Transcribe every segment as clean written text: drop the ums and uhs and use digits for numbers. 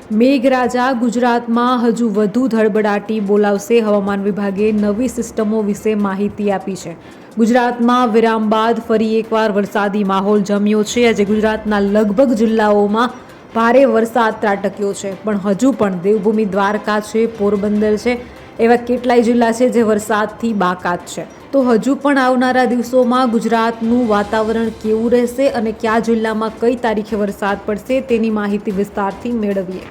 મેઘરાજા ગુજરાતમાં હજુ વધુ ધડબડાટી બોલાવશે. હવામાન વિભાગે નવી સિસ્ટમો વિશે માહિતી આપી છે. ગુજરાતમાં વિરામ બાદ ફરી એકવાર વરસાદી માહોલ જમ્યો છે. આજે ગુજરાતના લગભગ જિલ્લાઓમાં ભારે વરસાદ ત્રાટક્યો છે, પણ હજુ પણ દેવભૂમિ દ્વારકા છે, પોરબંદર છે, એવા કેટલાય જિલ્લા છે જે વરસાદથી બાકાત છે. તો હજુ પણ આવનારા દિવસોમાં ગુજરાતનું વાતાવરણ કેવું રહેશે અને કયા જિલ્લામાં કઈ તારીખે વરસાદ પડશે તેની માહિતી વિસ્તારથી મેળવીએ.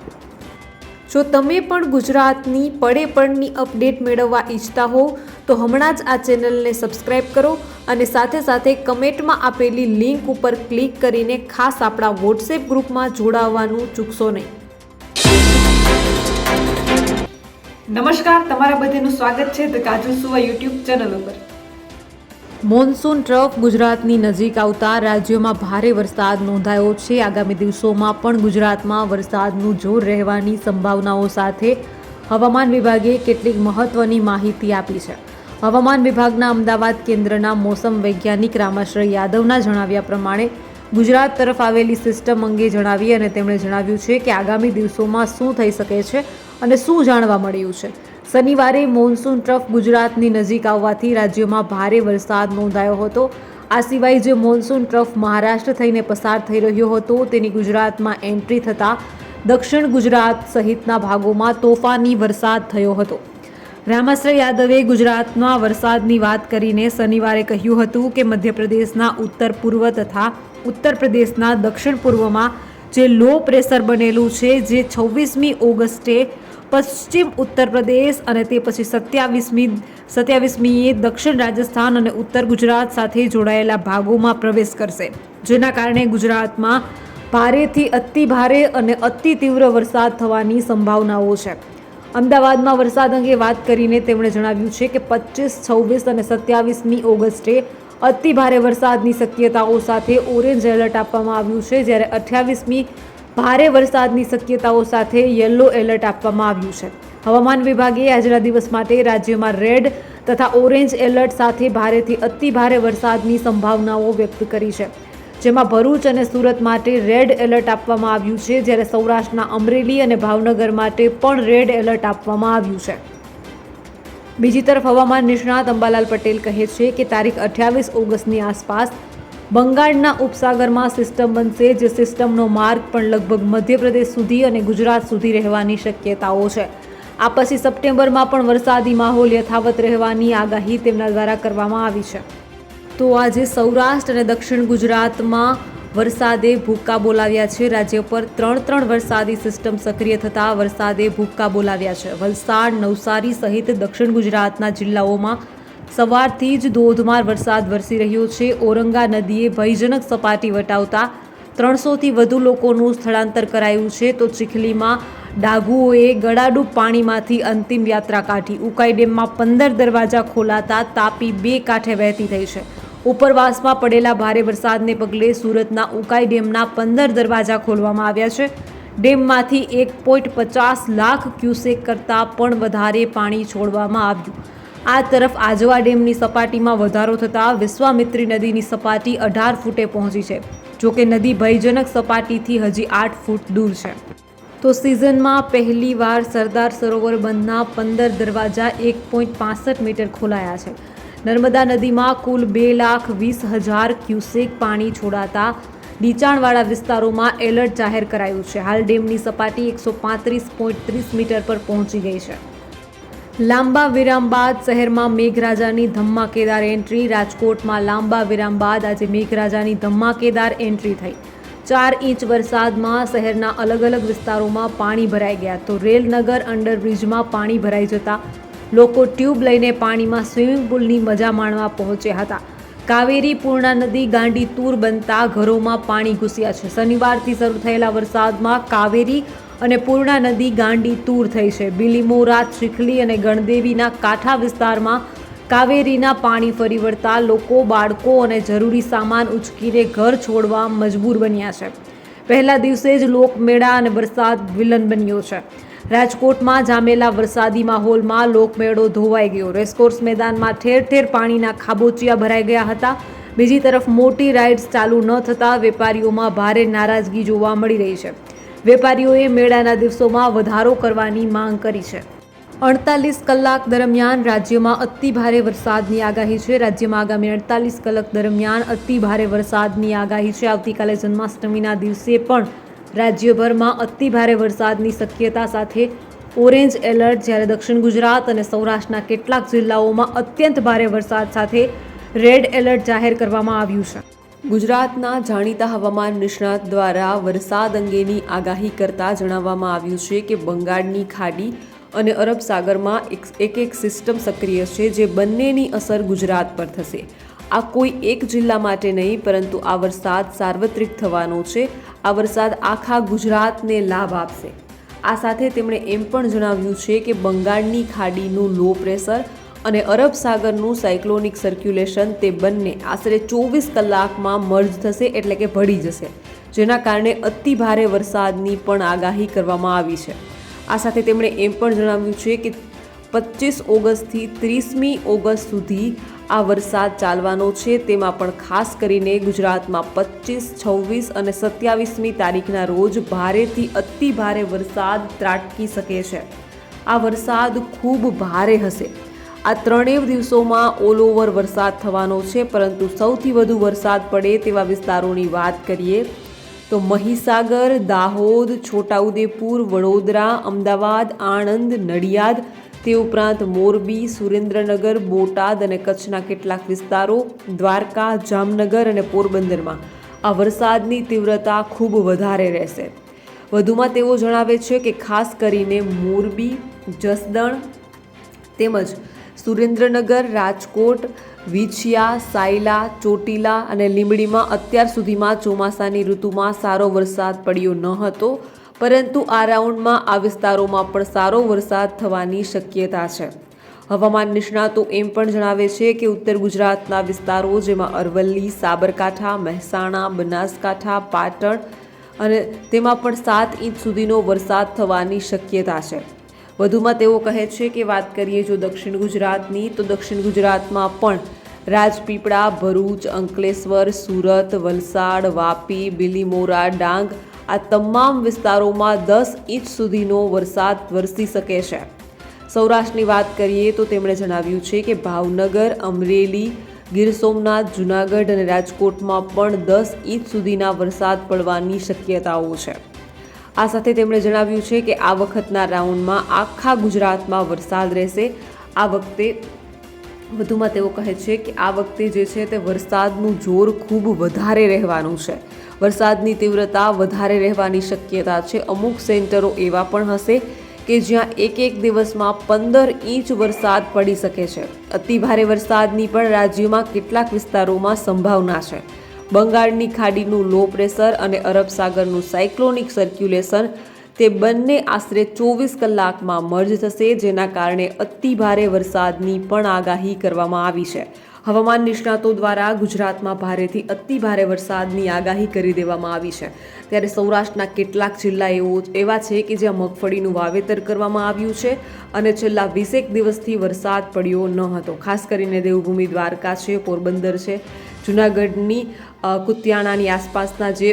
જો તમે પણ ગુજરાતની પડે પડની અપડેટ મેળવવા ઈચ્છતા હો તો હમણાં જ આ ચેનલને સબસ્ક્રાઇબ કરો અને સાથે સાથે કમેન્ટમાં આપેલી લિંક ઉપર ક્લિક કરીને ખાસ આપણા વોટ્સએપ ગ્રુપમાં જોડાવવાનું ચૂકશો નહીં. નમસ્કાર, તમારા બધાનું સ્વાગત છે ધ કાજલ સુવા યુટ્યુબ ચેનલ ઉપર. મોન્સૂન ટ્રફ ગુજરાતની નજીક આવતા રાજ્યોમાં ભારે વરસાદ નોંધાયો છે. આગામી દિવસોમાં પણ ગુજરાતમાં વરસાદનું જોર રહેવાની સંભાવનાઓ સાથે હવામાન વિભાગે કેટલીક મહત્વની માહિતી આપી છે. હવામાન વિભાગના અમદાવાદ કેન્દ્રના મોસમ વૈજ્ઞાનિક રામાશ્રય યાદવના જણાવ્યા પ્રમાણે ગુજરાત તરફ આવેલી સિસ્ટમ અંગે જણાવી અને તેમણે જણાવ્યું છે કે આગામી દિવસોમાં શું થઈ શકે છે અને શું જાણવા મળ્યું છે. શનિવારે મોન્સૂન ટ્રફ ગુજરાતની નજીક આવવાથી રાજ્યમાં ભારે વરસાદ નોંધાયો હતો. આ સિવાય જે મોન્સૂન ટ્રફ મહારાષ્ટ્ર થઈને પસાર થઈ રહ્યો હતો તેની ગુજરાતમાં એન્ટ્રી થતાં દક્ષિણ ગુજરાત સહિતના ભાગોમાં તોફાની વરસાદ થયો હતો. રામાશ્રય યાદવે ગુજરાતમાં વરસાદની વાત કરીને શનિવારે કહ્યું હતું કે મધ્યપ્રદેશના ઉત્તર પૂર્વ તથા ઉત્તર પ્રદેશના દક્ષિણ પૂર્વમાં જે લો પ્રેશર બનેલું છે, જે 26મી ઓગસ્ટે પશ્ચિમ ઉત્તર પ્રદેશ અને તે પછી 27મીએ દક્ષિણ રાજસ્થાન અને ઉત્તર ગુજરાત સાથે જોડાયેલા ભાગોમાં પ્રવેશ કરશે, જેના કારણે ગુજરાતમાં ભારેથી અતિ ભારે અને અતિ તીવ્ર વરસાદ થવાની સંભાવનાઓ છે. અમદાવાદમાં વરસાદ અંગે વાત કરીને તેમણે જણાવ્યું છે કે 25, 26 અને 27મી ઓગસ્ટે અતિ ભારે વરસાદની શક્યતાઓ સાથે ઓરેન્જ એલર્ટ આપવામાં આવ્યું છે, જ્યારે 28મી ભારે વરસાદની શક્યતાઓ સાથે યલો એલર્ટ આપવામાં આવ્યું છે. હવામાન વિભાગે આજના દિવસ માટે રાજ્યમાં રેડ તથા ઓરેન્જ એલર્ટ સાથે ભારેથી અતિ ભારે વરસાદની સંભાવનાઓ વ્યક્ત કરી છે, જેમાં ભરૂચ અને સુરત માટે રેડ એલર્ટ આપવામાં આવ્યું છે, જ્યારે સૌરાષ્ટ્રના અમરેલી અને ભાવનગર માટે પણ રેડ એલર્ટ આપવામાં આવ્યું છે. બીજી તરફ હવામાન નિષ્ણાત અંબાલાલ પટેલ કહે છે કે તારીખ 28 ઓગસ્ટની આસપાસ બંગાળના ઉપસાગરમાં સિસ્ટમ બનશે, જે સિસ્ટમનો માર્ગ પણ લગભગ મધ્યપ્રદેશ સુધી અને ગુજરાત સુધી રહેવાની શક્યતાઓ છે. આ પછી સપ્ટેમ્બરમાં પણ વરસાદી માહોલ યથાવત રહેવાની આગાહી તેમના દ્વારા કરવામાં આવી છે. તો આજે સૌરાષ્ટ્ર અને દક્ષિણ ગુજરાતમાં વરસાદે ભૂક્કા બોલાવ્યા છે. રાજ્ય પર 3 વરસાદી સિસ્ટમ સક્રિય થતાં વરસાદે ભૂક્કા બોલાવ્યા છે. વલસાડ, નવસારી સહિત દક્ષિણ ગુજરાતના જિલ્લાઓમાં સવારથી જ ધોધમાર વરસાદ વરસી રહ્યો છે. ઔરંગા નદીએ ભયજનક સપાટી વટાવતા 300થી વધુ લોકોનું સ્થળાંતર કરાયું છે. તો ચીખલીમાં ડાઘુઓએ ગળાડૂબ પાણીમાંથી અંતિમ યાત્રા કાઢી. ઉકાઈ ડેમમાં 15 દરવાજા ખોલાતા તાપી 2 કાંઠે વહેતી થઈ છે. ઉપરવાસમાં પડેલા ભારે વરસાદને પગલે સુરતના ઉકાઈ ડેમના 15 દરવાજા ખોલવામાં આવ્યા છે. ડેમમાંથી 1.50 લાખ ક્યુસેક કરતાં પણ વધારે પાણી છોડવામાં આવ્યું. આ તરફ આજવા ડેમની સપાટીમાં વધારો થતાં વિશ્વામિત્રી નદીની સપાટી 18 ફૂટે પહોંચી છે. જોકે નદી ભયજનક સપાટીથી હજી 8 ફૂટ દૂર છે. તો સિઝનમાં પહેલીવાર સરદાર સરોવર બંધના 15 દરવાજા 1.65 મીટર ખોલાયા છે. નર્મદા નદીમાં કુલ 2,20,000 ક્યુસેક પાણી છોડાતા નીચાણવાળા વિસ્તારોમાં એલર્ટ જાહેર કરાયું છે. હાલ ડેમની સપાટી 135.30 મીટર પર પહોંચી ગઈ છે. લાંબા વિરામ બાદ શહેરમાં મેઘરાજાની ધમાકેદાર એન્ટ્રી. રાજકોટમાં લાંબા વિરામ બાદ આજે મેઘરાજાની ધમાકેદાર એન્ટ્રી થઈ. 4 ઇંચ વરસાદમાં શહેરના અલગ અલગ વિસ્તારોમાં પાણી ભરાઈ ગયા. તો રેલનગર અંડરબ્રિજમાં પાણી ભરાઈ જતા લોકો ટ્યુબ લઈને પાણીમાં સ્વિમિંગ પુલની મજા માણવા પહોંચ્યા હતા. કાવેરી પૂર્ણા નદી ગાંડી તૂર બનતા ઘરોમાં પાણી ઘૂસ્યા છે. શનિવારથી શરૂ થયેલા વરસાદમાં કાવેરી અને પૂર્ણા નદી ગાંડી તૂર થઈ છે. બિલીમોરા, ચીખલી અને ગણદેવીના કાંઠા વિસ્તારમાં કાવેરીના પાણી ફરી વળતા લોકો, બાળકો અને જરૂરી સામાન ઉંચકીને ઘર છોડવા મજબૂર બન્યા છે. પહેલા દિવસે જ લોકમેળા અને વરસાદ વિલન બન્યો છે. રાજકોટમાં જામેલા વરસાદી માહોલમાં લોકમેળો ધોવાઈ ગયો. રેસકોર્સ મેદાનમાં ઠેર ઠેર પાણીના ખાબોચિયા ભરાઈ ગયા હતા. બીજી તરફ મોટી રાઇડ્સ ચાલુ ન થતાં વેપારીઓમાં ભારે નારાજગી જોવા મળી રહી છે. વેપારીઓએ મેળાના દિવસોમાં વધારો કરવાની માંગ કરી છે. 48 કલાક દરમિયાન રાજ્યમાં અતિ ભારે વરસાદની આગાહી છે. રાજ્યમાં આગામી 48 કલાક દરમિયાન અતિ ભારે વરસાદની આગાહી છે. આવતીકાલે જન્માષ્ટમીના દિવસે પણ રાજ્યભરમાં અતિ ભારે વરસાદની શક્યતા સાથે ઓરેન્જ એલર્ટ, જ્યારે દક્ષિણ ગુજરાત અને સૌરાષ્ટ્રના કેટલાક જિલ્લાઓમાં અત્યંત ભારે વરસાદ સાથે રેડ એલર્ટ જાહેર કરવામાં આવ્યું છે. ગુજરાતના જાણીતા હવામાન નિષ્ણાત દ્વારા વરસાદ અંગેની આગાહી કરતા જણાવવામાં આવ્યું છે કે બંગાળની ખાડી અને અરબ સાગરમાં એક સિસ્ટમ સક્રિય છે, જે બંનેની અસર ગુજરાત પર થશે. આ કોઈ એક જિલ્લા માટે નહીં, પરંતુ આ વરસાદ સાર્વત્રિક થવાનો છે. આ વરસાદ આખા ગુજરાતને લાભ આપશે. આ સાથે તેમણે એમ પણ જણાવ્યું છે કે બંગાળની ખાડીનું લો પ્રેશર અને અરબ સાગરનું સાયક્લોનિક સર્ક્યુલેશન, તે બંને આશરે 24 કલાકમાં મર્જ થશે, એટલે કે ભળી જશે, જેના કારણે અતિ ભારે વરસાદની પણ આગાહી કરવામાં આવી છે. આ સાથે તેમણે એમ પણ જણાવ્યું છે કે 25 ઓગસ્ટથી 30મી ઓગસ્ટ સુધી આ વરસાદ ચાલવાનો છે. તેમાં પણ ખાસ કરીને ગુજરાતમાં 25, 26 અને 27મી તારીખના રોજ ભારેથી અતિ ભારે વરસાદ ત્રાટકી શકે છે. આ વરસાદ ખૂબ ભારે હશે. આ ત્રણેય દિવસોમાં ઓલ ઓવર વરસાદ થવાનો છે, પરંતુ સૌથી વધુ વરસાદ પડે તેવા વિસ્તારોની વાત કરીએ તો મહીસાગર, દાહોદ, છોટાઉદેપુર, વડોદરા, અમદાવાદ, આણંદ, નડિયાદ, તે ઉપરાંત મોરબી, સુરેન્દ્રનગર, બોટાદ અને કચ્છના કેટલાક વિસ્તારો, દ્વારકા, જામનગર અને પોરબંદરમાં આ વરસાદની તીવ્રતા ખૂબ વધારે રહેશે. વધુમાં તેઓ જણાવે છે કે ખાસ કરીને મોરબી, જસદણ તેમજ સુરેન્દ્રનગર, રાજકોટ, વિછિયા, સાયલા, ચોટીલા અને લીંબડીમાં અત્યાર સુધીમાં ચોમાસાની ઋતુમાં સારો વરસાદ પડ્યો ન હતો, પરંતુ આ રાઉન્ડમાં આ વિસ્તારોમાં પણ સારો વરસાદ થવાની શક્યતા છે. હવામાન નિષ્ણાતો એમ પણ જણાવે છે કે ઉત્તર ગુજરાતના વિસ્તારો, જેમાં અરવલ્લી, સાબરકાંઠા, મહેસાણા, બનાસકાંઠા, પાટણ અને તેમાં પણ 7 ઇંચ સુધીનો વરસાદ થવાની શક્યતા છે. વધુમાં તેઓ કહે છે કે વાત કરીએ જો દક્ષિણ ગુજરાતની, તો દક્ષિણ ગુજરાતમાં પણ રાજપીપળા, ભરૂચ, અંકલેશ્વર, સુરત, વલસાડ, વાપી, બિલીમોરા, ડાંગ આ તમામ વિસ્તારોમાં 10 ઇંચ સુધીનો વરસાદ વરસી શકે છે. સૌરાષ્ટ્રની વાત કરીએ તો તેમણે જણાવ્યું છે કે ભાવનગર, અમરેલી, ગીર સોમનાથ, જૂનાગઢ અને રાજકોટમાં પણ 10 ઇંચ સુધીના વરસાદ પડવાની શક્યતાઓ છે. આ સાથે તેમણે જણાવ્યું છે કે આ વખતના રાઉન્ડમાં આખા ગુજરાતમાં વરસાદ રહેશે. આ વખતે વધુમાં તેઓ કહે છે કે આ વખતે જે છે તે વરસાદનું જોર ખૂબ વધારે રહેવાનું છે. વરસાદની તીવ્રતા વધારે રહેવાની શક્યતા છે. અમુક સેન્ટરો એવા પણ હશે કે જ્યાં એક દિવસમાં 15 ઇંચ વરસાદ પડી શકે છે. અતિ ભારે વરસાદની પણ રાજ્યમાં કેટલાક વિસ્તારોમાં સંભાવના છે. બંગાળની ખાડીનું લો પ્રેશર અને અરબ સાગરનું સાયક્લોનિક સર્ક્યુલેશન, તે બંને આશરે 24 કલાકમાં મર્જ થશે, જેના કારણે અતિ ભારે વરસાદની પણ આગાહી કરવામાં આવી છે. હવામાન નિષ્ણાતો દ્વારા ગુજરાતમાં ભારેથી અતિ ભારે વરસાદની આગાહી કરી દેવામાં આવી છે. ત્યારે સૌરાષ્ટ્રના કેટલાક જિલ્લા એવા છે કે જ્યાં મગફળીનું વાવેતર કરવામાં આવ્યું છે અને છેલ્લા 20 દિવસથી વરસાદ પડ્યો ન હતો. ખાસ કરીને દેવભૂમિ દ્વારકા છે, પોરબંદર છે, જૂનાગઢની કુતિયાણાની આસપાસના જે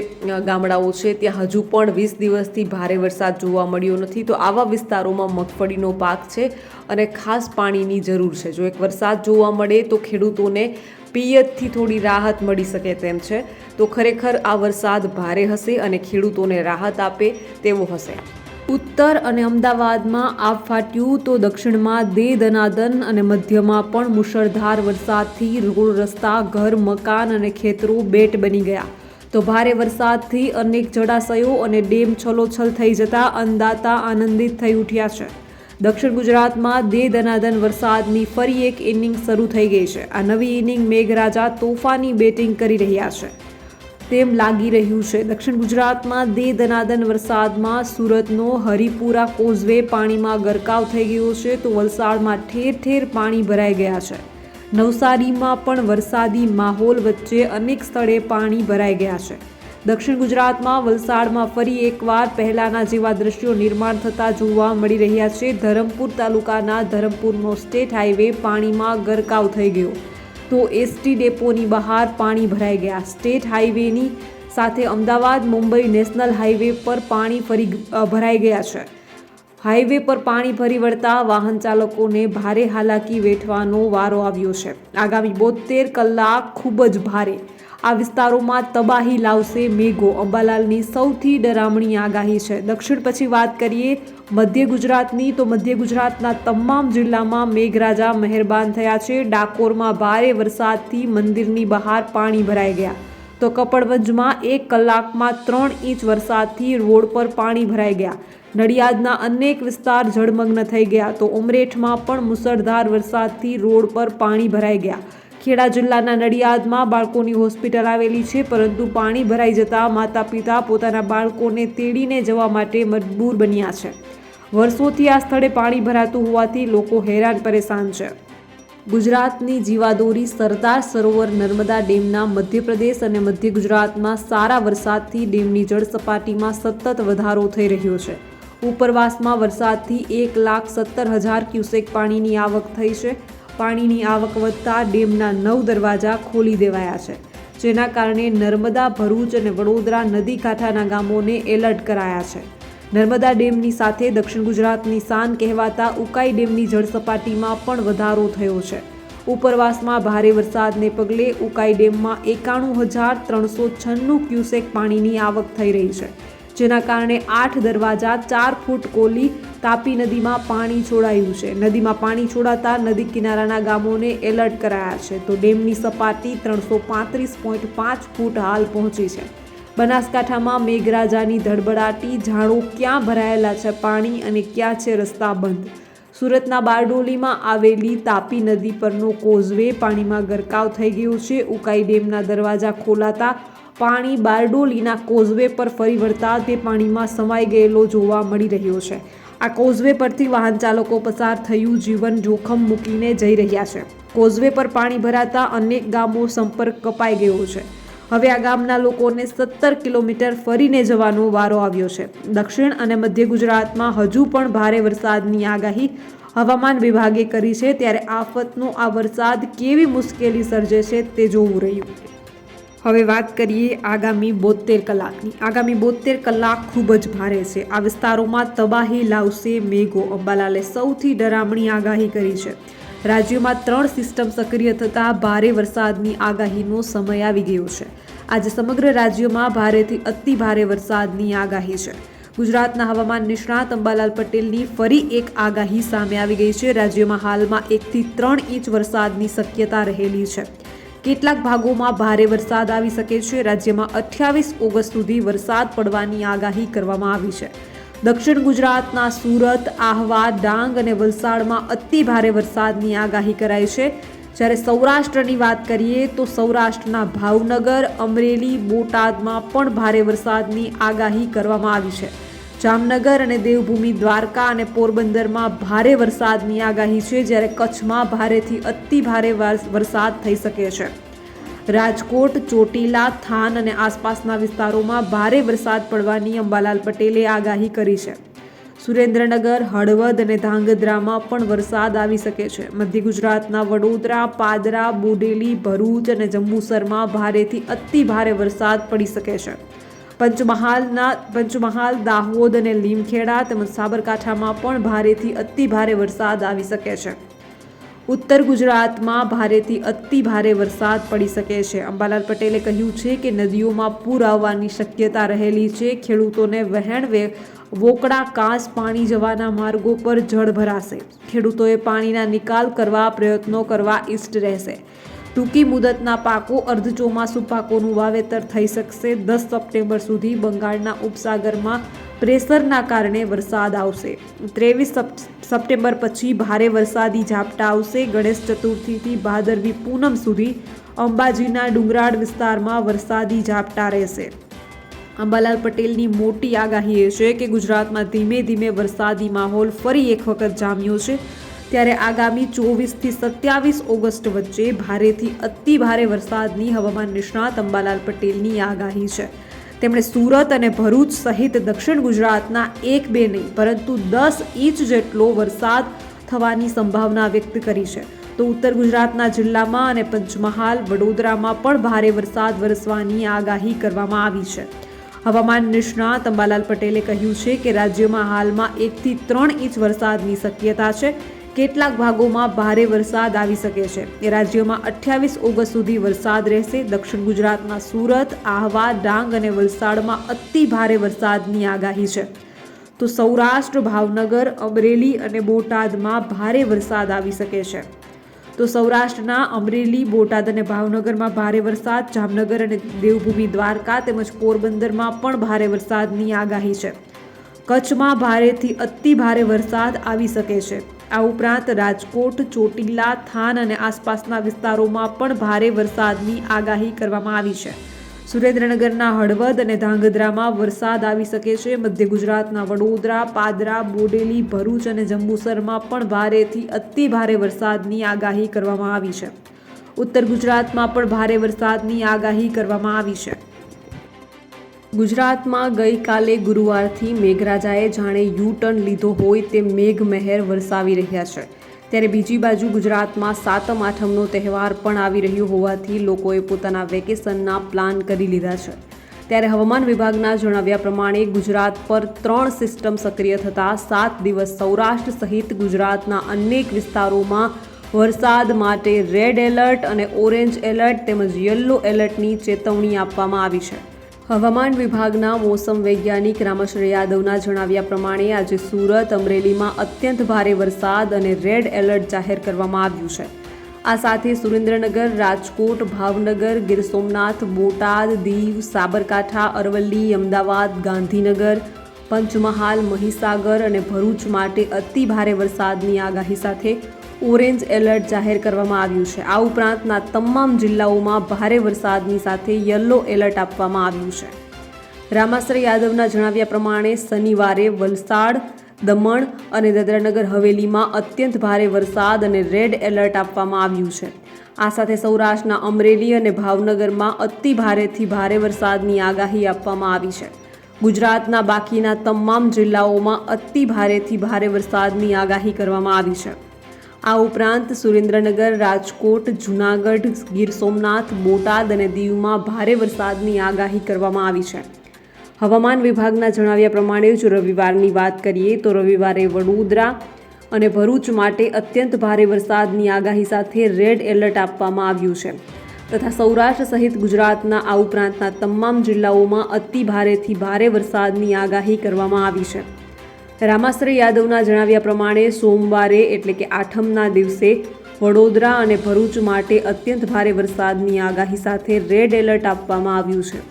ગામડાઓ છે ત્યાં હજુ પણ 20 દિવસથી ભારે વરસાદ જોવા મળ્યો નથી. તો આવા વિસ્તારોમાં મગફળીનો પાક છે અને ખાસ પાણીની જરૂર છે. જો એક વરસાદ જોવા મળે તો ખેડૂતોને પિયતથી થોડી રાહત મળી શકે તેમ છે. તો ખરેખર આ વરસાદ ભારે હશે અને ખેડૂતોને રાહત આપે તેવો હશે. ઉત્તર અને અમદાવાદમાં આબ ફાટ્યું તો દક્ષિણમાં દે દનાદન અને મધ્યમાં પણ મુશળધાર વરસાદથી રોડ રસ્તા, ઘર, મકાન અને ખેતરો બેટ બની ગયા. તો ભારે વરસાદથી અનેક જળાશયો અને ડેમ છલોછલ થઈ જતા અન્નદાતા આનંદિત થઈ ઉઠ્યા છે. દક્ષિણ ગુજરાતમાં દે દનાદન વરસાદની ફરી એક ઇનિંગ શરૂ થઈ ગઈ છે. આ નવી ઇનિંગ મેઘરાજા તોફાની બેટિંગ કરી રહ્યા છે તેમ લાગી રહ્યું છે. દક્ષિણ ગુજરાતમાં દે દનાદન વરસાદમાં સુરતનો હરિપુરા કોઝવે પાણીમાં ગરકાવ થઈ ગયો છે, તો વલસાડમાં ઠેર ઠેર પાણી ભરાઈ ગયા છે. નવસારીમાં પણ વરસાદી માહોલ વચ્ચે અનેક સ્થળે પાણી ભરાઈ ગયા છે. દક્ષિણ ગુજરાતમાં વલસાડમાં ફરી એકવાર પહેલાના જેવા દ્રશ્યો નિર્માણ થતા જોવા મળી રહ્યા છે. ધરમપુર તાલુકાના ધરમપુરનો સ્ટેટ હાઈવે પાણીમાં ગરકાવ થઈ ગયો, તો એસટી ડેપોની બહાર પાણી ભરાઈ ગયા. સ્ટેટ હાઈવેની સાથે અમદાવાદ મુંબઈ નેશનલ હાઈવે પર પાણી ફરી ભરાઈ ગયા છે. હાઈવે પર પાણી ફરી વળતા વાહન ચાલકોને ભારે હાલાકી વેઠવાનો વારો આવ્યો છે. આગામી 72 કલાક ખૂબ જ ભારે આ વિસ્તારોમાં તબાહી લાવશે મેઘો. અંબાલાલની સૌથી ડરામણી આગાહી છે. દક્ષિણ પછી વાત કરીએ મધ્ય ગુજરાતની, તો મધ્ય ગુજરાતના તમામ જિલ્લામાં મેઘરાજા મહેરબાન થયા છે. ડાકોરમાં ભારે વરસાદથી મંદિરની બહાર પાણી ભરાઈ ગયા, તો કપડવંજમાં 1 કલાકમાં 3 ઇંચ વરસાદથી રોડ પર પાણી ભરાઈ ગયા. નડિયાદના અનેક વિસ્તાર જળમગ્ન થઈ ગયા, તો ઉમરેઠમાં પણ મુસળધાર વરસાદથી રોડ પર પાણી ભરાઈ ગયા. ખેડા જિલ્લાના નડિયાદમાં બાળકોની હોસ્પિટલ આવેલી છે, પરંતુ પાણી ભરાઈ જતા માતા પિતા પોતાના બાળકોને તેડીને જવા માટે મજબૂર બન્યા છે. વર્ષોથી આ સ્થળે પાણી ભરાતું હોવાથી લોકો હેરાન પરેશાન છે. ગુજરાતની જીવાદોરી સરદાર સરોવર નર્મદા ડેમના મધ્યપ્રદેશ અને મધ્ય ગુજરાતમાં સારા વરસાદથી ડેમની જળ સપાટીમાં સતત વધારો થઈ રહ્યો છે. ઉપરવાસમાં વરસાદથી 1,17,000 ક્યુસેક પાણીની આવક થઈ છે. પાણીની આવક વધતા ડેમના 9 દરવાજા ખોલી દેવાયા છે, જેના કારણે નર્મદા, ભરૂચ અને વડોદરા નદી કાંઠાના ગામોને એલર્ટ કરાયા છે. નર્મદા ડેમની સાથે દક્ષિણ ગુજરાતની શાન કહેવાતા ઉકાઈ ડેમની જળસપાટીમાં પણ વધારો થયો છે. ઉપરવાસમાં ભારે વરસાદને પગલે ઉકાઈ ડેમમાં 91,396 ક્યુસેક પાણીની આવક થઈ રહી છે, જેના કારણે 8 દરવાજા 4 ફૂટ ખોલી તાપી નદીમાં પાણી છોડાયું છે. નદીમાં પાણી છોડાતા નદી કિનારાના ગામોને એલર્ટ કરાયા છે, તો ડેમની સપાટી 335.5 ફૂટ હાલ પહોંચી છે. બનાસકાંઠામાં મેઘરાજાની ધડબડાટી, જાણો ક્યાં ભરાયેલા છે પાણી અને ક્યાં છે રસ્તા બંધ. સુરતના બારડોલીમાં આવેલી તાપી નદી પરનો કોઝવે પાણીમાં ગરકાવ થઈ ગયો છે. ઉકાઈ ડેમના દરવાજા ખોલાતા પાણી બારડોલીના કોઝવે પર ફરી વળતા તે પાણીમાં સમાઈ ગયેલો જોવા મળી રહ્યો છે. આ કોઝવે પરથી વાહન ચાલકો પસાર થયું જીવન જોખમ મૂકીને જઈ રહ્યા છે. કોઝવે પર પાણી ભરાતા અનેક ગામો સંપર્ક કપાઈ ગયો છે. હવે આ ગામના લોકોને 17 કિલોમીટર ફરીને જવાનો વારો આવ્યો છે. દક્ષિણ અને મધ્ય ગુજરાતમાં હજુ પણ ભારે વરસાદની આગાહી હવામાન વિભાગે કરી છે, ત્યારે આફતનો આ વરસાદ કેવી મુશ્કેલી સર્જે છે તે જોવું રહ્યું. હવે વાત કરીએ આગામી 72 કલાકની. આગામી 72 કલાક ખૂબ જ ભારે છે. આ વિસ્તારોમાં તબાહી લાવશે મેઘો. અંબાલાલે સૌથી ડરામણી આગાહી કરી છે. રાજ્યમાં 3 સિસ્ટમ સક્રિય થતાં ભારે વરસાદની આગાહીનો સમય આવી ગયો છે. આજે સમગ્ર રાજ્યમાં ભારેથી અતિ ભારે વરસાદની આગાહી છે. ગુજરાતના હવામાન નિષ્ણાત અંબાલાલ પટેલની ફરી એક આગાહી સામે આવી ગઈ છે. રાજ્યમાં હાલમાં 1 થી 3 ઇંચ વરસાદની શક્યતા રહેલી છે. કેટલાક ભાગોમાં ભારે વરસાદ આવી શકે છે. રાજ્યમાં 28 ઓગસ્ટ સુધી વરસાદ પડવાની આગાહી કરવામાં આવી છે. દક્ષિણ ગુજરાતના સુરત, આહવા, ડાંગ અને વલસાડમાં અતિ ભારે વરસાદની આગાહી કરાઈ છે. જ્યારે સૌરાષ્ટ્રની વાત કરીએ તો સૌરાષ્ટ્રના ભાવનગર, અમરેલી, બોટાદમાં પણ ભારે વરસાદની આગાહી કરવામાં આવી છે. જામનગર અને દેવભૂમિ દ્વારકા અને પોરબંદરમાં ભારે વરસાદની આગાહી છે, જ્યારે કચ્છમાં ભારેથી અતિ ભારે વરસાદ થઈ શકે છે. રાજકોટ, ચોટીલા, થાન અને આસપાસના વિસ્તારોમાં ભારે વરસાદ પડવાની અંબાલાલ પટેલે આગાહી કરી છે. સુરેન્દ્રનગર, હળવદ અને ધાંગધ્રામાં પણ વરસાદ આવી શકે છે. મધ્ય ગુજરાતના વડોદરા, પાદરા, બોડેલી, ભરૂચ અને જંબુસરમાં ભારેથી અતિ ભારે વરસાદ પડી શકે છે. પંચમહાલ, દાહોદ અને લીમખેડા તેમજ સાબરકાંઠામાં પણ ભારેથી અતિ ભારે વરસાદ આવી શકે છે. ઉત્તર ગુજરાતમાં ભારેથી અતિ ભારે વરસાદ પડી શકે છે. અંબાલાલ પટેલે કહ્યું છે કે નદીઓમાં પૂર આવવાની શક્યતા રહેલી છે. ખેડૂતોને વહેણ વોકડા કાંસ પાણી જવાના માર્ગો પર જળ ભરાશે. ખેડૂતોએ પાણીના નિકાલ કરવા પ્રયત્નો કરવા ઇષ્ટ રહેશે. ટૂંકી મુદતના પાકો, અર્ધચોમાસુ પાકોનું વાવેતર થઈ શકશે. 10 સપ્ટેમ્બર સુધી બંગાળના ઉપસાગરમાં પ્રેશરના કારણે વરસાદ આવશે. 23 સપ્ટેમ્બર પછી ભારે વરસાદી ઝાપટા આવશે. ગણેશ ચતુર્થીથી ભાદરવી પૂનમ સુધી અંબાજીના ડુંગરાળ વિસ્તારમાં વરસાદી ઝાપટા રહેશે. અંબાલાલ પટેલની મોટી આગાહી એ છે કે ગુજરાતમાં ધીમે ધીમે વરસાદી માહોલ ફરી એક વખત જામ્યો છે. ત્યારે આગામી 24 થી 27 ઓગસ્ટ વચ્ચે ભારેથી અતિ ભારે વરસાદની હવામાન નિષ્ણાત અંબાલાલ પટેલની આગાહી છે. તેમણે સુરત અને ભરૂચ સહિત દક્ષિણ ગુજરાતના 1-2 નહીં પરંતુ 10 ઇંચ જેટલો વરસાદ થવાની સંભાવના વ્યક્ત કરી છે. તો ઉત્તર ગુજરાતના જિલ્લામાં અને પંચમહાલ, વડોદરામાં પણ ભારે વરસાદ વરસવાની આગાહી કરવામાં આવી છે. હવામાન નિષ્ણાત અંબાલાલ પટેલે કહ્યું છે કે રાજ્યમાં હાલમાં 1 થી 3 ઇંચ વરસાદની શક્યતા છે. કેટલાક ભાગોમાં ભારે વરસાદ આવી શકે છે. રાજ્યમાં 28 ઓગસ્ટ સુધી વરસાદ રહેશે. દક્ષિણ ગુજરાતના સુરત, આહવા, ડાંગ અને વલસાડમાં અતિ ભારે વરસાદની આગાહી છે. તો સૌરાષ્ટ્ર, ભાવનગર, અમરેલી અને બોટાદમાં ભારે વરસાદ આવી શકે છે. તો સૌરાષ્ટ્રના અમરેલી, બોટાદ અને ભાવનગરમાં ભારે વરસાદ, જામનગર અને દેવભૂમિ દ્વારકા તેમજ પોરબંદરમાં પણ ભારે વરસાદની આગાહી છે. કચ્છમાં ભારેથી અતિ ભારે વરસાદ આવી શકે છે. આ ઉપરાંત રાજકોટ, ચોટીલા, થાન અને આસપાસના વિસ્તારોમાં પણ ભારે વરસાદની આગાહી કરવામાં આવી છે. સુરેન્દ્રનગરના હળવદ અને ધાંગધ્રામાં વરસાદ આવી શકે છે. મધ્ય ગુજરાતના વડોદરા, પાદરા, બોડેલી, ભરૂચ અને જંબુસરમાં પણ ભારેથી અતિ ભારે વરસાદની આગાહી કરવામાં આવી છે. ઉત્તર ગુજરાતમાં પણ ભારે વરસાદની આગાહી કરવામાં આવી છે. ગુજરાતમાં ગઈકાલે ગુરુવારથી મેઘરાજાએ જાણે યુ-ટર્ન લીધો હોય તેમ મેઘમહેર વરસાવી રહ્યા છે. ત્યારે બીજી બાજુ ગુજરાતમાં સાતમ આઠમનો તહેવાર પણ આવી રહ્યો હોવાથી લોકોએ પોતાના વેકેશનના પ્લાન કરી લીધા છે. ત્યારે હવામાન વિભાગના જણાવ્યા પ્રમાણે ગુજરાત પર 3 સિસ્ટમ સક્રિય થતાં 7 દિવસ સૌરાષ્ટ્ર સહિત ગુજરાતના અનેક વિસ્તારોમાં વરસાદ માટે રેડ એલર્ટ અને ઓરેન્જ એલર્ટ તેમજ યલો એલર્ટની ચેતવણી આપવામાં આવી છે. હવામાન વિભાગના મોસમ વૈજ્ઞાનિક રામાશ્રય યાદવના જણાવ્યા પ્રમાણે આજે સુરત, અમરેલીમાં અત્યંત ભારે વરસાદ અને રેડ એલર્ટ જાહેર કરવામાં આવ્યું છે. આ સાથે સુરેન્દ્રનગર, રાજકોટ, ભાવનગર, ગીર સોમનાથ, બોટાદ, દીવ, સાબરકાંઠા, અરવલ્લી, અમદાવાદ, ગાંધીનગર, પંચમહાલ, મહીસાગર અને ભરૂચ માટે અતિ ભારે વરસાદની આગાહી સાથે ઓરેન્જ એલર્ટ જાહેર કરવામાં આવ્યું છે. આ ઉપરાંતના તમામ જિલ્લાઓમાં ભારે વરસાદની સાથે યલો એલર્ટ આપવામાં આવ્યું છે. રામાશ્રય યાદવના જણાવ્યા પ્રમાણે શનિવારે વલસાડ, દમણ અને દાદરાનગર હવેલીમાં અત્યંત ભારે વરસાદ અને રેડ એલર્ટ આપવામાં આવ્યું છે. આ સાથે સૌરાષ્ટ્રના અમરેલી અને ભાવનગરમાં અતિ ભારેથી ભારે વરસાદની આગાહી આપવામાં આવી છે. ગુજરાતના બાકીના તમામ જિલ્લાઓમાં અતિ ભારેથી ભારે વરસાદની આગાહી કરવામાં આવી છે. આ ઉપરાંત સુરેન્દ્રનગર, રાજકોટ, જૂનાગઢ, ગીર સોમનાથ, બોટાદ અને દીવમાં ભારે વરસાદની આગાહી કરવામાં આવી છે. હવામાન વિભાગના જણાવ્યા પ્રમાણે જો રવિવારની વાત કરીએ તો રવિવારે વડોદરા અને ભરૂચ માટે અત્યંત ભારે વરસાદની આગાહી સાથે રેડ એલર્ટ આપવામાં આવ્યું છે તથા સૌરાષ્ટ્ર સહિત ગુજરાતના આ ઉપરાંતના તમામ જિલ્લાઓમાં અતિ ભારેથી ભારે વરસાદની આગાહી કરવામાં આવી છે. રામાશ્રય યાદવના જણાવ્યા પ્રમાણે સોમવારે એટલે કે આઠમના દિવસે વડોદરા અને ભરૂચ માટે અત્યંત ભારે વરસાદની આગાહી સાથે રેડ એલર્ટ આપવામાં આવ્યું છે.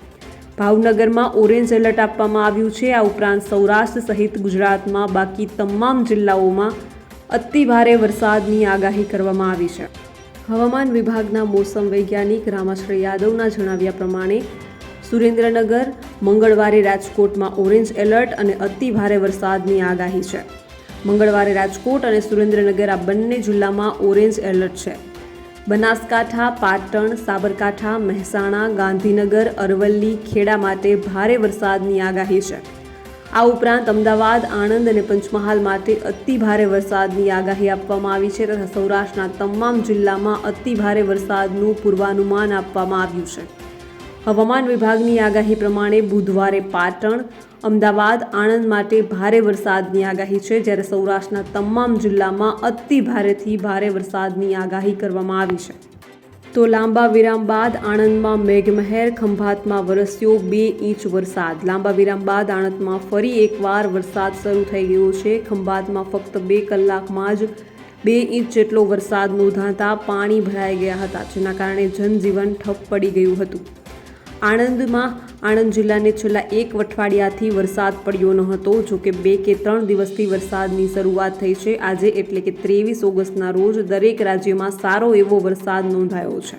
ભાવનગરમાં ઓરેન્જ એલર્ટ આપવામાં આવ્યું છે. આ ઉપરાંત સૌરાષ્ટ્ર સહિત ગુજરાતમાં બાકી તમામ જિલ્લાઓમાં અતિ ભારે વરસાદની આગાહી કરવામાં આવી છે. હવામાન વિભાગના મોસમ વૈજ્ઞાનિક રામાશ્રય યાદવના જણાવ્યા પ્રમાણે સુરેન્દ્રનગર, મંગળવારે રાજકોટમાં ઓરેન્જ એલર્ટ અને અતિ ભારે વરસાદની આગાહી છે. મંગળવારે રાજકોટ અને સુરેન્દ્રનગર આ બંને જિલ્લામાં ઓરેન્જ એલર્ટ છે. બનાસકાંઠા, પાટણ, સાબરકાંઠા, મહેસાણા, ગાંધીનગર, અરવલ્લી, ખેડા માટે ભારે વરસાદની આગાહી છે. આ ઉપરાંત અમદાવાદ, આણંદ અને પંચમહાલ માટે અતિ ભારે વરસાદની આગાહી આપવામાં આવી છે તથા સૌરાષ્ટ્રના તમામ જિલ્લામાં અતિ ભારે વરસાદનું પૂર્વાનુમાન આપવામાં આવ્યું છે. હવામાન વિભાગની આગાહી પ્રમાણે બુધવારે પાટણ, અમદાવાદ, આણંદ માટે ભારે વરસાદની આગાહી છે જ્યારે સૌરાષ્ટ્રના તમામ જિલ્લામાં અતિ ભારેથી ભારે વરસાદની આગાહી કરવામાં આવી છે. તો લાંબા વિરામ બાદ આણંદમાં મેઘમહેર, ખંભાતમાં વરસ્યો 2 ઇંચ વરસાદ. લાંબા વિરામ બાદ આણંદમાં ફરી એકવાર વરસાદ શરૂ થઈ ગયો છે. ખંભાતમાં ફક્ત 2 કલાકમાં જ 2 ઇંચ જેટલો વરસાદ નોંધાતા પાણી ભરાઈ ગયા હતા જેના કારણે જનજીવન ઠપ પડી ગયું હતું. આણંદ જિલ્લાને છેલ્લા 1 અઠવાડિયાથી વરસાદ પડ્યો ન હતો. જોકે 2 કે 3 દિવસથી વરસાદની શરૂઆત થઈ છે. આજે એટલે કે 23 ઓગસ્ટના રોજ દરેક રાજ્યમાં સારો એવો વરસાદ નોંધાયો છે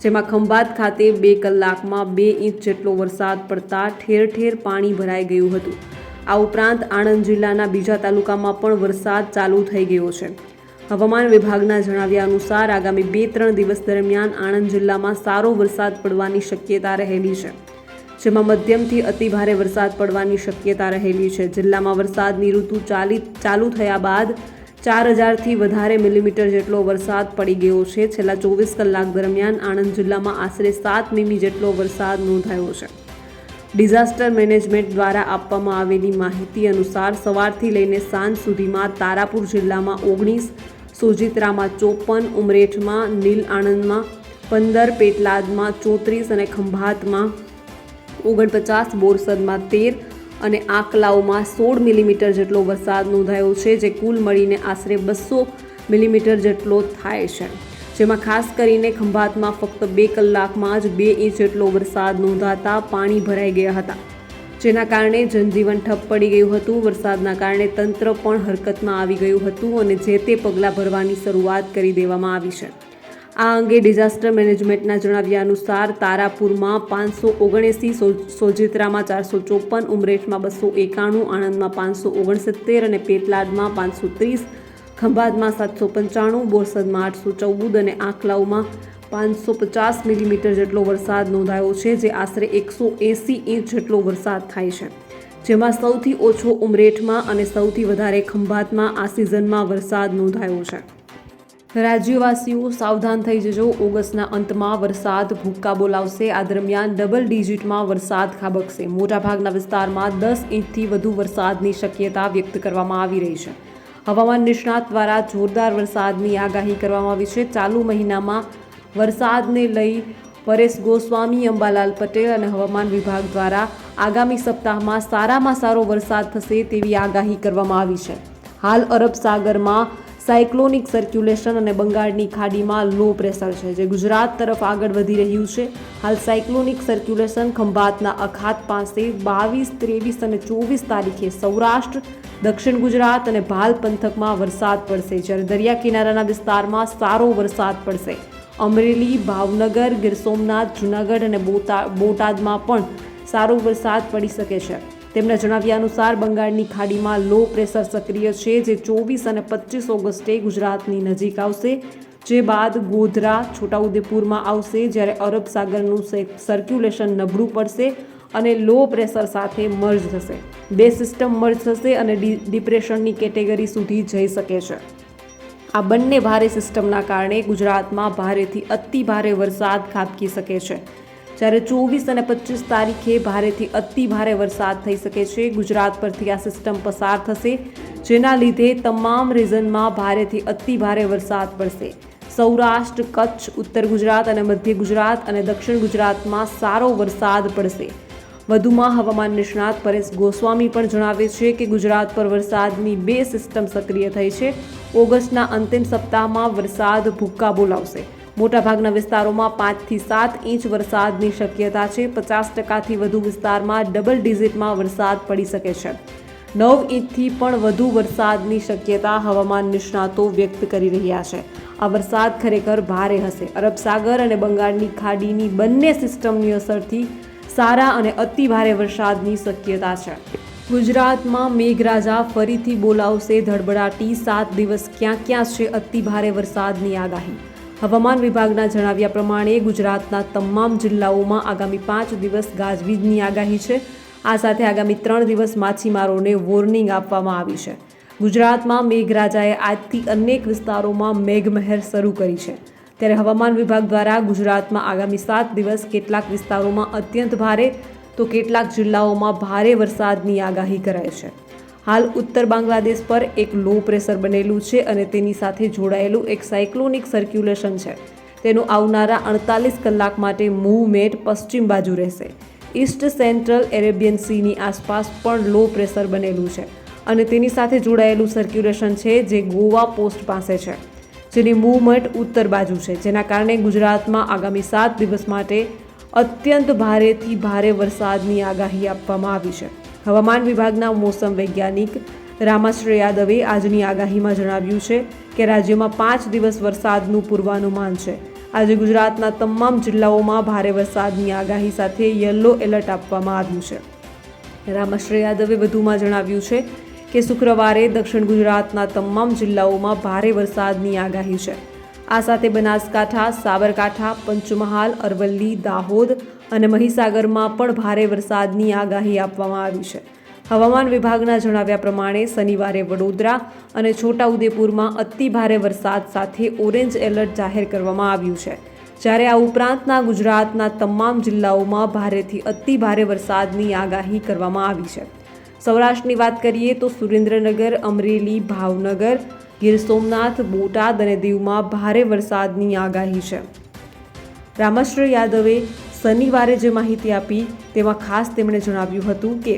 જેમાં ખંભાત ખાતે 2 કલાકમાં 2 ઇંચ જેટલો વરસાદ પડતા ઠેર ઠેર પાણી ભરાઈ ગયું હતું. આ ઉપરાંત આણંદ જિલ્લાના બીજા તાલુકામાં પણ વરસાદ ચાલુ થઈ ગયો છે. હવામાન વિભાગના જણાવ્યા અનુસાર આગામી 2-3 દિવસ દરમિયાન આણંદ જિલ્લામાં સારો વરસાદ પડવાની શક્યતા રહેલી છે જેમાં મધ્યમથી અતિભારે વરસાદ પડવાની શક્યતા રહેલી છે. જિલ્લામાં વરસાદની ઋતુ ચાલુ થયા બાદ 4000થી વધારે મિલીમીટર જેટલો વરસાદ પડી ગયો છે. છેલ્લા 24 કલાક દરમિયાન આણંદ જિલ્લામાં આશરે 7 મીમી જેટલો વરસાદ નોંધાયો છે. ડિઝાસ્ટર મેનેજમેન્ટ દ્વારા આપવામાં આવેલી માહિતી અનુસાર સવારથી લઈને સાંજ સુધીમાં તારાપુર જિલ્લામાં 19, સોજિત્રામાં 54, ઉમરેઠમાં, નીલ આણંદમાં 15, પેટલાદમાં 34 અને ખંભાતમાં 49, બોરસદમાં 13 અને આંકલાવમાં 16 મિલીમીટર જેટલો વરસાદ નોંધાયો છે, જે કુલ મળીને આશરે 200 મિલીમીટર જેટલો થાય છે. જેમાં ખાસ કરીને ખંભાતમાં ફક્ત 2 કલાકમાં જ 2 ઇંચ જેટલો વરસાદ નોંધાતા પાણી ભરાઈ ગયા હતા, જેના કારણે જનજીવન ઠપ પડી ગયું હતું. વરસાદના કારણે તંત્ર પણ હરકતમાં આવી ગયું હતું અને જે તે પગલાં ભરવાની શરૂઆત કરી દેવામાં આવી છે. આ અંગે ડિઝાસ્ટર મેનેજમેન્ટના જણાવ્યા અનુસાર તારાપુરમાં 579, સોજિત્રામાં 454, ઉમરેઠમાં 291, આણંદમાં 569 અને પેટલાદમાં 530, ખંભાતમાં 795, બોરસદમાં 814 અને આંકલાવમાં 550 મિલીમીટર જેટલો વરસાદ નોંધાયો છે, જે આશરે 180 ઇંચ જેટલો વરસાદ થાય છે. જેમાં સૌથી ઓછો ઉમરેઠમાં અને સૌથી વધારે ખંભાતમાં આ સિઝનમાં વરસાદ નોંધાયો છે. રાજ્યવાસીઓ સાવધાન થઈ જજો. ઓગસ્ટના અંતમાં વરસાદ ભૂક્કા બોલાવશે. આ દરમિયાન ડબલ ડિજિટમાં વરસાદ ખાબકશે. મોટાભાગના વિસ્તારમાં 10 ઇંચથી વધુ વરસાદની શક્યતા વ્યક્ત કરવામાં આવી રહી છે. હવામાન નિષ્ણાત દ્વારા જોરદાર વરસાદની આગાહી કરવામાં આવી છે. ચાલુ મહિનામાં વરસાદને લઈ પરેશ ગોસ્વામી, અંબાલાલ પટેલ અને હવામાન વિભાગ દ્વારા આગામી સપ્તાહમાં સારામાં સારો વરસાદ થશે તેવી આગાહી કરવામાં આવી છે. હાલ અરબ સાગરમાં સાયક્લોનિક સર્ક્યુલેશન અને બંગાળની ખાડીમાં લો પ્રેશર છે, જે ગુજરાત તરફ આગળ વધી રહ્યું છે. હાલ સાયક્લોનિક સર્ક્યુલેશન ખંભાતના અખાત પાસે 22, 23 અને 24 તારીખે સૌરાષ્ટ્ર, દક્ષિણ ગુજરાત અને ભાલ પંથકમાં વરસાદ પડશે, જ્યારે દરિયા કિનારાના વિસ્તારમાં સારો વરસાદ પડશે. અમરેલી, ભાવનગર, ગીર સોમનાથ, જૂનાગઢ અને બોટાદમાં પણ સારો વરસાદ પડી શકે છે. તેમના જણાવ્યા અનુસાર બંગાળની ખાડીમાં લો પ્રેશર સક્રિય છે, જે 24 અને 25 ઓગસ્ટે ગુજરાતની નજીક આવશે, જે બાદ ગોધરા, છોટાઉદેપુરમાં આવશે, જ્યારે અરબ સાગરનું સર્ક્યુલેશન નબળું પડશે અને લો પ્રેશર સાથે મર્જ થશે. 2 સિસ્ટમ મર્જ થશે અને ડિપ્રેશનની કેટેગરી સુધી જઈ શકે છે. આ બંને ભારે સિસ્ટમના કારણે ગુજરાતમાં ભારેથી અતિ ભારે વરસાદ ખાબકી શકે છે, જ્યારે 24 અને 25 તારીખે ભારેથી અતિ ભારે વરસાદ થઈ શકે છે. ગુજરાત પરથી આ સિસ્ટમ પસાર થશે, જેના લીધે તમામ રીજનમાં ભારેથી અતિ ભારે વરસાદ પડશે. સૌરાષ્ટ્ર, કચ્છ, ઉત્તર ગુજરાત અને મધ્ય ગુજરાત અને દક્ષિણ ગુજરાતમાં સારો વરસાદ પડશે. વધુમાં હવામાન નિષ્ણાત પરેશ ગોસ્વામી પણ જણાવે છે કે ગુજરાત પર વરસાદની 2 સિસ્ટમ સક્રિય થઈ છે. ઓગસ્ટના અંતિમ સપ્તાહમાં વરસાદ ભૂક્કા બોલાવશે. મોટાભાગના વિસ્તારોમાં 5 થી 7 ઇંચ વરસાદની શક્યતા છે. 50%થી વધુ વિસ્તારમાં ડબલ ડિજિટમાં વરસાદ પડી શકે છે. 9 ઇંચથી પણ વધુ વરસાદની શક્યતા હવામાન નિષ્ણાતો વ્યક્ત કરી રહ્યા છે. આ વરસાદ ખરેખર ભારે હશે. અરબ સાગર અને બંગાળની ખાડીની બંને સિસ્ટમની અસરથી સારા અને અતિ ભારે વરસાદની શક્યતા છે. ગુજરાતમાં મેઘરાજા ફરીથી બોલાવશે ધડબડાટી. 7 દિવસ ક્યાં છે અતિ ભારે વરસાદની આગાહી. હવામાન વિભાગના જણાવ્યા પ્રમાણે ગુજરાતના તમામ જિલ્લાઓમાં આગામી 5 દિવસ ગાજવીજની આગાહી છે. આ સાથે આગામી 3 દિવસ માછીમારોને વોર્નિંગ આપવામાં આવી છે. ગુજરાતમાં મેઘરાજાએ આજથી અનેક વિસ્તારોમાં મેઘમહેર શરૂ કરી છે. ત્યારે હવામાન વિભાગ દ્વારા ગુજરાતમાં આગામી 7 દિવસ કેટલાક વિસ્તારોમાં અત્યંત ભારે તો કેટલાક જિલ્લાઓમાં ભારે વરસાદની આગાહી કરાઈ છે. હાલ ઉત્તર બાંગ્લાદેશ પર એક લો પ્રેશર બનેલું છે અને તેની સાથે જોડાયેલું એક સાયક્લોનિક સર્ક્યુલેશન છે. તેનું આવનારા 48 કલાક માટે મૂવમેન્ટ પશ્ચિમ બાજુ રહેશે. ઈસ્ટ સેન્ટ્રલ એરેબિયન સીની આસપાસ પણ લો પ્રેશર બનેલું છે અને તેની સાથે જોડાયેલું સર્ક્યુલેશન છે, જે ગોવા પોસ્ટ પાસે છે, જેની મૂવમેન્ટ ઉત્તર બાજુ છે, જેના કારણે ગુજરાતમાં આગામી 7 દિવસ માટે અત્યંત ભારેથી ભારે વરસાદની આગાહી આપવામાં આવી છે. હવામાન વિભાગના મોસમ વૈજ્ઞાનિક રામાશ્રય યાદવે આજની આગાહીમાં જણાવ્યું છે કે રાજ્યમાં 5 દિવસ વરસાદનું પૂર્વાનુમાન છે. આજે ગુજરાતના તમામ જિલ્લાઓમાં ભારે વરસાદની આગાહી સાથે યલો એલર્ટ આપવામાં આવ્યું છે. રામાશ્રય યાદવે વધુમાં જણાવ્યું છે કે શુક્રવારે દક્ષિણ ગુજરાતના તમામ જિલ્લાઓમાં ભારે વરસાદની આગાહી છે. આ સાથે બનાસકાંઠા, સાબરકાંઠા, પંચમહાલ, અરવલ્લી, દાહોદ અને મહીસાગરમાં પણ ભારે વરસાદની આગાહી આપવામાં આવી છે. હવામાન વિભાગના જણાવ્યા પ્રમાણે શનિવારે વડોદરા અને છોટાઉદેપુરમાં અતિ ભારે વરસાદ સાથે ઓરેન્જ એલર્ટ જાહેર કરવામાં આવ્યું છે, જ્યારે આ ઉપરાંતના ગુજરાતના તમામ જિલ્લાઓમાં ભારેથી અતિ ભારે વરસાદની આગાહી કરવામાં આવી છે. સૌરાષ્ટ્રની વાત કરીએ તો સુરેન્દ્રનગર, અમરેલી, ભાવનગર, ગીર સોમનાથ, બોટાદ અને દીવમાં ભારે વરસાદની આગાહી છે. રામશ્રી યાદવે શનિવારે જે માહિતી આપી તેમાં ખાસ તેમણે જણાવ્યું હતું કે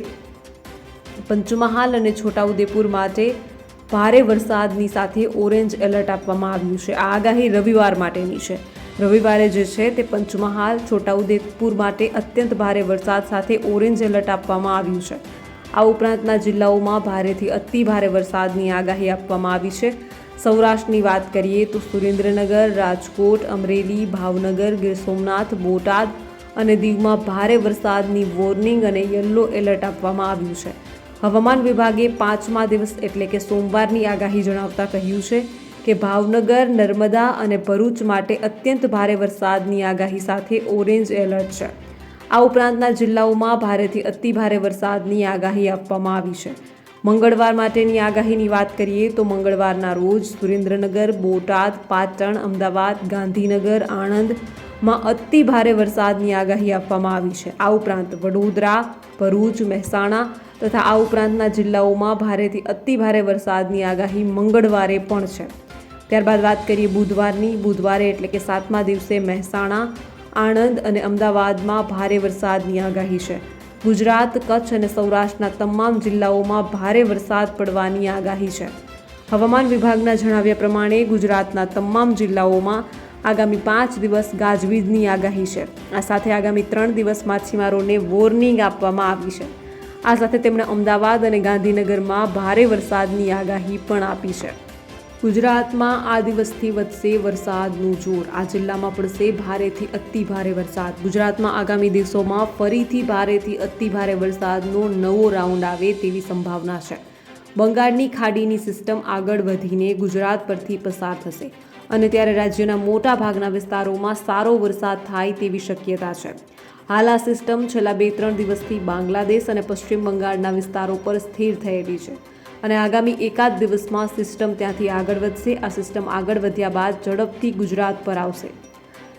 પંચમહાલ અને છોટાઉદેપુર માટે ભારે વરસાદની સાથે ઓરેન્જ એલર્ટ આપવામાં આવ્યું છે. આ આગાહી રવિવાર માટેની છે. રવિવારે જે છે તે પંચમહાલ, છોટાઉદેપુર માટે અત્યંત ભારે વરસાદ સાથે ઓરેન્જ એલર્ટ આપવામાં આવ્યું છે. આ ઉપરાંતના જિલ્લાઓમાં ભારેથી અતિ ભારે વરસાદની આગાહી આપવામાં આવી છે. સૌરાષ્ટ્રની વાત કરીએ તો સુરેન્દ્રનગર, રાજકોટ, અમરેલી, ભાવનગર, ગીર સોમનાથ, બોટાદ અને દીવમાં ભારે વરસાદની વોર્નિંગ અને યલો એલર્ટ આપવામાં આવ્યું છે. હવામાન વિભાગે 5મા દિવસ એટલે કે સોમવારની આગાહી જણાવતા કહ્યું છે કે ભાવનગર, નર્મદા અને ભરૂચ માટે અત્યંત ભારે વરસાદની આગાહી સાથે ઓરેન્જ એલર્ટ છે. આ ઉપરાંતના જિલ્લાઓમાં ભારેથી અતિ ભારે વરસાદની આગાહી આપવામાં આવી છે. મંગળવાર માટેની આગાહીની વાત કરીએ તો મંગળવારના રોજ સુરેન્દ્રનગર, બોટાદ, પાટણ, અમદાવાદ, ગાંધીનગર, આણંદમાં અતિ ભારે વરસાદની આગાહી આપવામાં આવી છે. આ ઉપરાંત વડોદરા, ભરૂચ, મહેસાણા તથા આ ઉપરાંતના જિલ્લાઓમાં ભારેથી અતિ ભારે વરસાદની આગાહી મંગળવારે પણ છે. ત્યારબાદ વાત કરીએ બુધવારની. બુધવારે એટલે કે 7મા દિવસે મહેસાણા, આણંદ અને અમદાવાદમાં ભારે વરસાદની આગાહી છે. ગુજરાત, કચ્છ અને સૌરાષ્ટ્રના તમામ જિલ્લાઓમાં ભારે વરસાદ પડવાની આગાહી છે. હવામાન વિભાગના જણાવ્યા પ્રમાણે ગુજરાતના તમામ જિલ્લાઓમાં આગામી 5 દિવસ ગાજવીજની આગાહી છે. આ સાથે આગામી 3 દિવસ માછીમારોને વોર્નિંગ આપવામાં આવી છે. આ સાથે તેમણે અમદાવાદ અને ગાંધીનગરમાં ભારે વરસાદની આગાહી પણ આપી છે. ગુજરાતમાં આ દિવસથી વધશે વરસાદનું જોર. આ જિલ્લામાં પડશે ભારેથી અતિ ભારે વરસાદ. ગુજરાતમાં આગામી દિવસોમાં ફરીથી ભારેથી અતિ ભારે વરસાદનો નવો રાઉન્ડ આવે તેવી સંભાવના છે. બંગાળની ખાડીની સિસ્ટમ આગળ વધીને ગુજરાત પરથી પસાર થશે અને ત્યારે રાજ્યના મોટા ભાગના વિસ્તારોમાં સારો વરસાદ થાય તેવી શક્યતા છે. હાલ આ સિસ્ટમ છેલ્લા 2-3 દિવસથી બાંગ્લાદેશ અને પશ્ચિમ બંગાળના વિસ્તારો પર સ્થિર થયેલી છે અને આગામી એકાદ દિવસમાં સિસ્ટમ ત્યાંથી આગળ વધશે. આ સિસ્ટમ આગળ વધ્યા બાદ ઝડપથી ગુજરાત પર આવશે.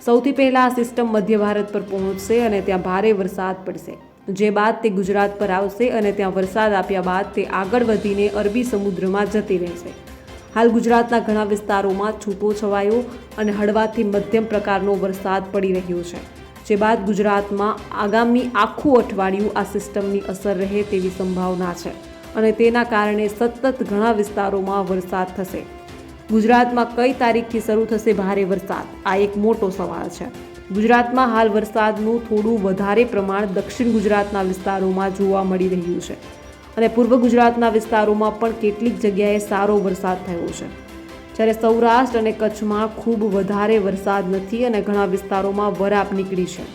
સૌથી પહેલાં આ સિસ્ટમ મધ્ય ભારત પર પહોંચશે અને ત્યાં ભારે વરસાદ પડશે, જે બાદ તે ગુજરાત પર આવશે અને ત્યાં વરસાદ આપ્યા બાદ તે આગળ વધીને અરબી સમુદ્રમાં જતી રહેશે. હાલ ગુજરાતના ઘણા વિસ્તારોમાં છૂટો છવાયો અને હળવાથી મધ્યમ પ્રકારનો વરસાદ પડી રહ્યો છે, જે બાદ ગુજરાતમાં આગામી આખું અઠવાડિયું આ સિસ્ટમની અસર રહે તેવી સંભાવના છે અને તેના કારણે સતત ઘણા વિસ્તારોમાં વરસાદ થશે. ગુજરાતમાં કઈ તારીખથી શરૂ થશે ભારે વરસાદ? આ એક મોટો સવાલ છે. ગુજરાતમાં હાલ વરસાદનું થોડું વધારે પ્રમાણ દક્ષિણ ગુજરાતના વિસ્તારોમાં જોવા મળી રહ્યું છે અને પૂર્વ ગુજરાતના વિસ્તારોમાં પણ કેટલીક જગ્યાએ સારો વરસાદ થયો છે, જ્યારે સૌરાષ્ટ્ર અને કચ્છમાં ખૂબ વધારે વરસાદ નથી અને ઘણા વિસ્તારોમાં વરાપ નીકળી છે.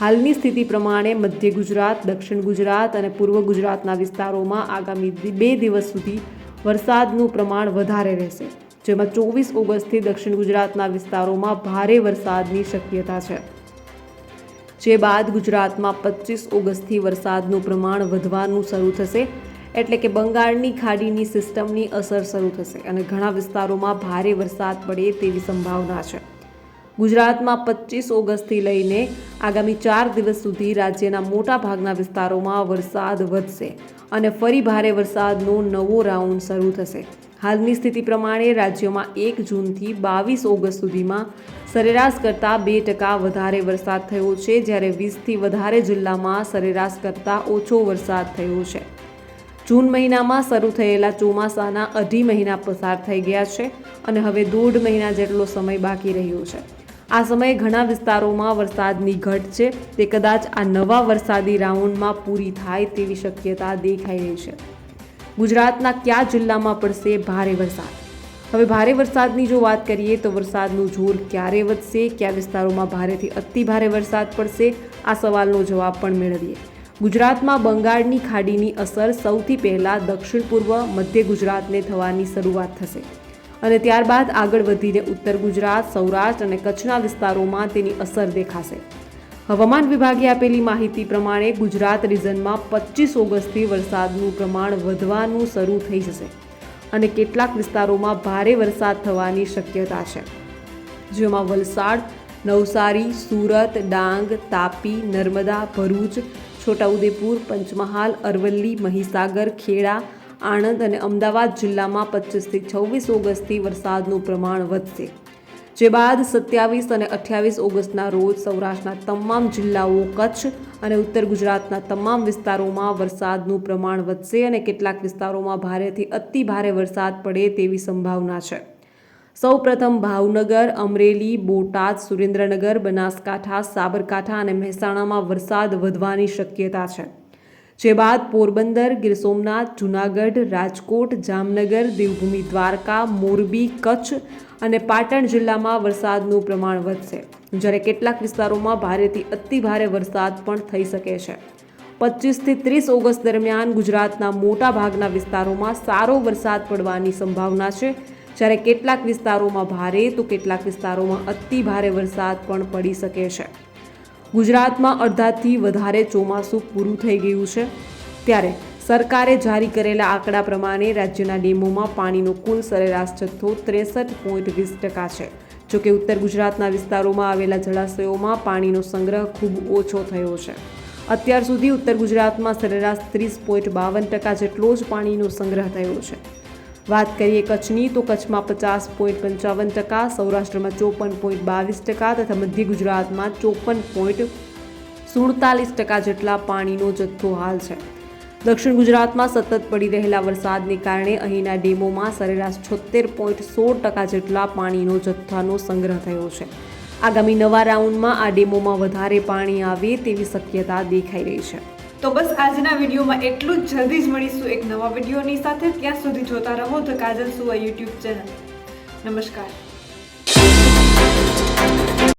હાલની સ્થિતિ પ્રમાણે મધ્ય ગુજરાત, દક્ષિણ ગુજરાત અને પૂર્વ ગુજરાતના વિસ્તારોમાં આગામી 2 દિવસ સુધી વરસાદનું પ્રમાણ વધારે રહેશે, જેમાં 24 ઓગસ્ટથી દક્ષિણ ગુજરાતના વિસ્તારોમાં ભારે વરસાદની શક્યતા છે. જે બાદ ગુજરાતમાં 25 ઓગસ્ટથી વરસાદનું પ્રમાણ વધવાનું શરૂ થશે, એટલે કે બંગાળની ખાડીની સિસ્ટમની અસર શરૂ થશે અને ઘણા વિસ્તારોમાં ભારે વરસાદ પડે તેવી સંભાવના છે. ગુજરાતમાં 25 ઓગસ્ટથી લઈને આગામી 4 દિવસ સુધી રાજ્યના મોટા ભાગના વિસ્તારોમાં વરસાદ વધશે અને ફરી ભારે વરસાદનો નવો રાઉન્ડ શરૂ થશે. હાલની સ્થિતિ પ્રમાણે રાજ્યમાં 1 જૂનથી 22 ઓગસ્ટ સુધીમાં સરેરાશ કરતાં 2% વધારે વરસાદ થયો છે, જ્યારે 20થી વધારે જિલ્લામાં સરેરાશ કરતાં ઓછો વરસાદ થયો છે. જૂન મહિનામાં શરૂ થયેલા ચોમાસાના 2.5 મહિના પસાર થઈ ગયા છે અને હવે 1.5 મહિના જેટલો સમય બાકી રહ્યો છે. આ સમયે ઘણા વિસ્તારોમાં વરસાદની ઘટ છે, તે કદાચ આ નવા વરસાદી રાઉન્ડમાં પૂરી થાય તેવી શક્યતા દેખાઈ રહી છે. ગુજરાતના કયા જિલ્લામાં પડશે ભારે વરસાદ? હવે ભારે વરસાદની જો વાત કરીએ તો વરસાદનું જોર ક્યારે વધશે, કયા વિસ્તારોમાં ભારેથી અતિ ભારે વરસાદ પડશે, આ સવાલનો જવાબ પણ મેળવીએ. ગુજરાતમાં બંગાળની ખાડીની અસર સૌથી પહેલાં દક્ષિણ પૂર્વ મધ્ય ગુજરાતને થવાની શરૂઆત થશે અને ત્યારબાદ આગળ વધીને ઉત્તર ગુજરાત, સૌરાષ્ટ્ર અને કચ્છના વિસ્તારોમાં તેની અસર દેખાશે. હવામાન વિભાગે આપેલી માહિતી પ્રમાણે ગુજરાત રિજનમાં 25 ઓગસ્ટથી વરસાદનું પ્રમાણ વધવાનું શરૂ થઈ જશે અને કેટલાક વિસ્તારોમાં ભારે વરસાદ થવાની શક્યતા છે, જેમાં વલસાડ, નવસારી, સુરત, ડાંગ, તાપી, નર્મદા, ભરૂચ, છોટાઉદેપુર, પંચમહાલ, અરવલ્લી, મહીસાગર, ખેડા, આણંદ અને અમદાવાદ જિલ્લામાં 25થી 26 ઓગસ્ટથી વરસાદનું પ્રમાણ વધશે, જે બાદ 27 અને 28 ઓગસ્ટના રોજ સૌરાષ્ટ્રના તમામ જિલ્લાઓ, કચ્છ અને ઉત્તર ગુજરાતના તમામ વિસ્તારોમાં વરસાદનું પ્રમાણ વધશે અને કેટલાક વિસ્તારોમાં ભારેથી અતિ ભારે વરસાદ પડે તેવી સંભાવના છે. સૌપ્રથમ ભાવનગર, અમરેલી, બોટાદ, સુરેન્દ્રનગર, બનાસકાંઠા, સાબરકાંઠા અને મહેસાણામાં વરસાદ વધવાની શક્યતા છે, જે બાદ પોરબંદર, ગીર સોમનાથ, જૂનાગઢ, રાજકોટ, જામનગર, દેવભૂમિ દ્વારકા, મોરબી, કચ્છ અને પાટણ જિલ્લામાં વરસાદનું પ્રમાણ વધશે, જ્યારે કેટલાક વિસ્તારોમાં ભારેથી અતિ ભારે વરસાદ પણ થઈ શકે છે. 25થી 30 ઓગસ્ટ દરમિયાન ગુજરાતના મોટા ભાગના વિસ્તારોમાં સારો વરસાદ પડવાની સંભાવના છે, જ્યારે કેટલાક વિસ્તારોમાં ભારે તો કેટલાક વિસ્તારોમાં અતિ ભારે વરસાદ પણ પડી શકે છે. ગુજરાતમાં અડધાથી વધારે ચોમાસું પૂરું થઈ ગયું છે, ત્યારે સરકારે જારી કરેલા આંકડા પ્રમાણે રાજ્યના ડેમોમાં પાણીનો કુલ સરેરાશ જથ્થો 63.20% છે. જોકે ઉત્તર ગુજરાતના વિસ્તારોમાં આવેલા જળાશયોમાં પાણીનો સંગ્રહ ખૂબ ઓછો થયો છે. અત્યાર સુધી ઉત્તર ગુજરાતમાં સરેરાશ 30.52% જેટલો જ પાણીનો સંગ્રહ થયો છે. વાત કરીએ કચ્છની, તો કચ્છમાં 50.55%, સૌરાષ્ટ્રમાં 54.22% તથા મધ્ય ગુજરાતમાં 54.47% જેટલા પાણીનો જથ્થો હાલ છે. દક્ષિણ ગુજરાતમાં સતત પડી રહેલા વરસાદને કારણે અહીંના ડેમોમાં સરેરાશ 76.16% જેટલા પાણીનો જથ્થાનો સંગ્રહ થયો છે. આગામી નવા રાઉન્ડમાં આ ડેમોમાં વધારે પાણી આવે તેવી શક્યતા દેખાઈ રહી છે. તો બસ આજના વિડીયોમાં એટલું જ. જલ્દી જ મળીશું એક નવા વિડીયોની સાથે. ત્યાં સુધી જોતા રહો ધ કાજલ સુવા યુટ્યુબ ચેનલ. નમસ્કાર.